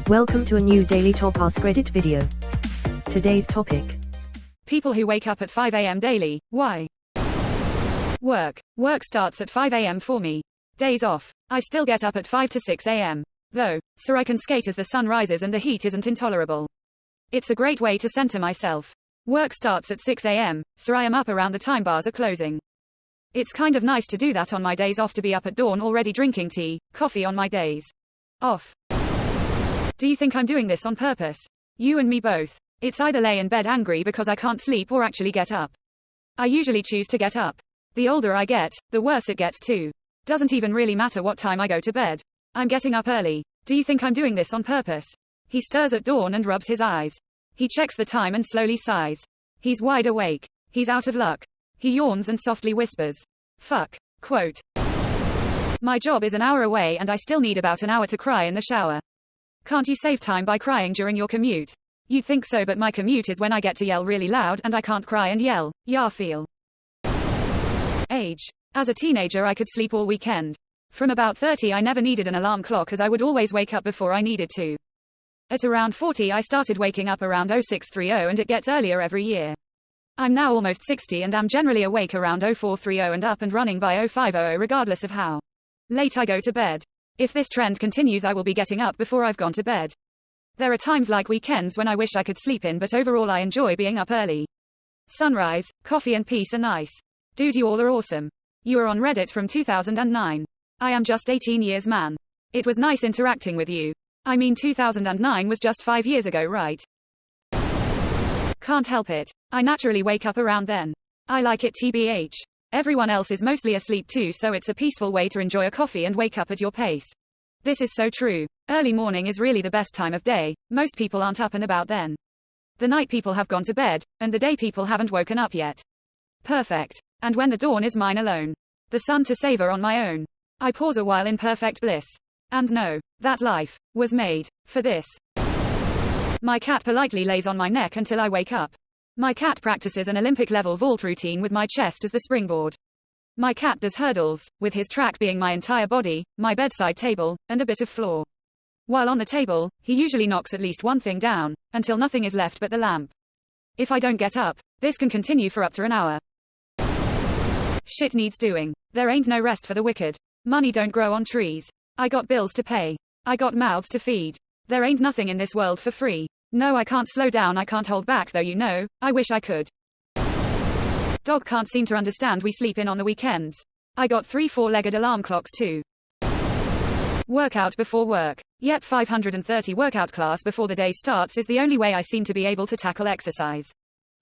Welcome to a new daily top Askreddit video. Today's topic: people who wake up at 5 a.m. daily. Why? Work starts at 5 a.m. for me. Days off, I still get up at 5 to 6 a.m. though, so I can skate as the sun rises and the heat isn't intolerable. It's a great way to center myself. Work starts at 6 a.m., so I am up around the time bars are closing. It's kind of nice to do that on my days off, to be up at dawn already drinking tea, coffee on my days off. Do you think I'm doing this on purpose? You and me both. It's either lay in bed angry because I can't sleep or actually get up. I usually choose to get up. The older I get, the worse it gets too. Doesn't even really matter what time I go to bed. I'm getting up early. Do you think I'm doing this on purpose? He stirs at dawn and rubs his eyes. He checks the time and slowly sighs. He's wide awake. He's out of luck. He yawns and softly whispers, "Fuck." Quote. My job is an hour away and I still need about an hour to cry in the shower. Can't you save time by crying during your commute? You'd think so, but my commute is when I get to yell really loud and I can't cry and yell. Yeah, feel. Age. As a teenager I could sleep all weekend. From about 30 I never needed an alarm clock as I would always wake up before I needed to. At around 40 I started waking up around 0630 and it gets earlier every year. I'm now almost 60 and am generally awake around 0430 and up and running by 0500 regardless of how late I go to bed. If this trend continues I will be getting up before I've gone to bed. There are times like weekends when I wish I could sleep in, but overall I enjoy being up early. Sunrise, coffee and peace are nice. Dude, you all are awesome. You are on Reddit from 2009. I am just 18 years man. It was nice interacting with you. I mean 2009 was just 5 years ago, right? Can't help it. I naturally wake up around then. I like it tbh. Everyone else is mostly asleep too, so it's a peaceful way to enjoy a coffee and wake up at your pace. This is so true. Early morning is really the best time of day. Most people aren't up and about then. The night people have gone to bed, and the day people haven't woken up yet. Perfect. And when the dawn is mine alone. The sun to savor on my own. I pause a while in perfect bliss. And know that life was made for this. My cat politely lays on my neck until I wake up. My cat practices an Olympic-level vault routine with my chest as the springboard. My cat does hurdles, with his track being my entire body, my bedside table, and a bit of floor. While on the table, he usually knocks at least one thing down, until nothing is left but the lamp. If I don't get up, this can continue for up to an hour. Shit needs doing. There ain't no rest for the wicked. Money don't grow on trees. I got bills to pay. I got mouths to feed. There ain't nothing in this world for free. No, I can't slow down, I can't hold back, though you know, I wish I could. Dog can't seem to understand we sleep in on the weekends. I got 3 four-legged alarm clocks too. Workout before work. Yep, 530 workout class before the day starts is the only way I seem to be able to tackle exercise.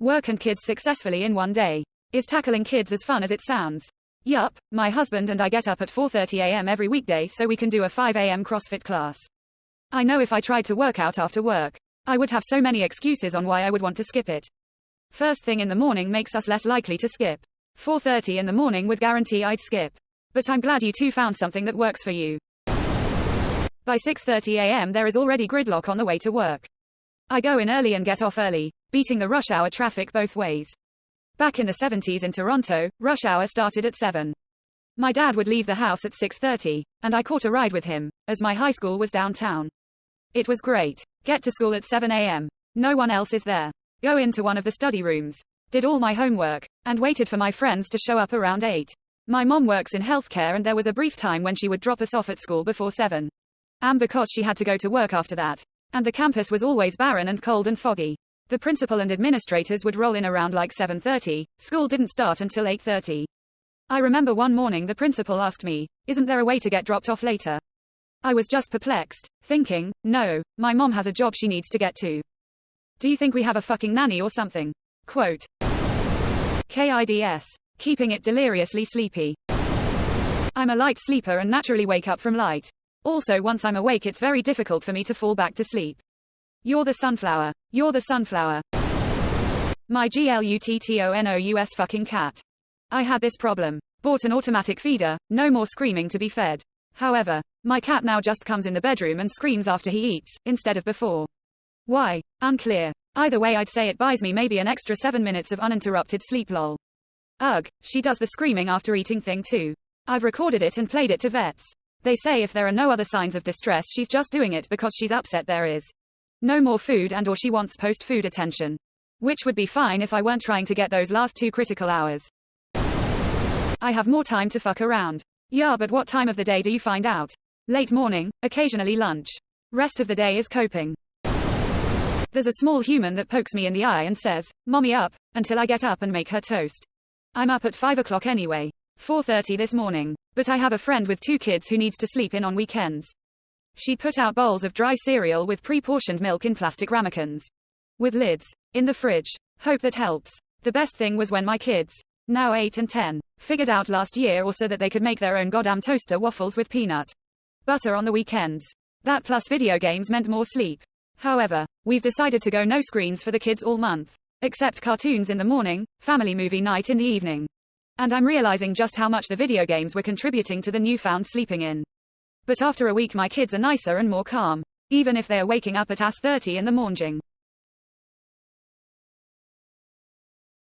Work and kids successfully in one day. Is tackling kids as fun as it sounds? Yup, my husband and I get up at 4:30 a.m. every weekday so we can do a 5 a.m. CrossFit class. I know if I tried to work out after work, I would have so many excuses on why I would want to skip it. First thing in the morning makes us less likely to skip. 4:30 in the morning would guarantee I'd skip. But I'm glad you two found something that works for you. By 6:30 a.m. there is already gridlock on the way to work. I go in early and get off early, beating the rush hour traffic both ways. Back in the 70s in Toronto, rush hour started at 7. My dad would leave the house at 6:30, and I caught a ride with him, as my high school was downtown. It was great. Get to school at 7 a.m. No one else is there. Go into one of the study rooms. Did all my homework, and waited for my friends to show up around 8. My mom works in healthcare and there was a brief time when she would drop us off at school before 7. And because she had to go to work after that. And the campus was always barren and cold and foggy. The principal and administrators would roll in around like 7:30, school didn't start until 8:30. I remember one morning the principal asked me, "Isn't there a way to get dropped off later?" I was just perplexed, thinking, no, my mom has a job she needs to get to. Do you think we have a fucking nanny or something? Quote. KIDS. Keeping it deliriously sleepy. I'm a light sleeper and naturally wake up from light. Also, once I'm awake it's very difficult for me to fall back to sleep. You're the sunflower. You're the sunflower. My GLUTTONOUS fucking cat. I had this problem. Bought an automatic feeder, no more screaming to be fed. However, my cat now just comes in the bedroom and screams after he eats, instead of before. Why? Unclear. Either way I'd say it buys me maybe an extra 7 minutes of uninterrupted sleep lol. Ugh, she does the screaming after eating thing too. I've recorded it and played it to vets. They say if there are no other signs of distress, she's just doing it because she's upset there is no more food and or she wants post-food attention. Which would be fine if I weren't trying to get those last 2 critical hours. I have more time to fuck around. Yeah, but what time of the day do you find out? Late morning, occasionally lunch. Rest of the day is coping. There's a small human that pokes me in the eye and says, "Mommy up," until I get up and make her toast. I'm up at 5 o'clock anyway. 4:30 this morning. But I have a friend with 2 kids who needs to sleep in on weekends. She put out bowls of dry cereal with pre-portioned milk in plastic ramekins. With lids. In the fridge. Hope that helps. The best thing was when my kids, now 8 and 10, figured out last year or so that they could make their own goddamn toaster waffles with peanut butter on the weekends. That plus video games meant more sleep. However, we've decided to go no screens for the kids all month. Except cartoons in the morning, family movie night in the evening. And I'm realizing just how much the video games were contributing to the newfound sleeping in. But after a week my kids are nicer and more calm. Even if they are waking up at 30 in the morning.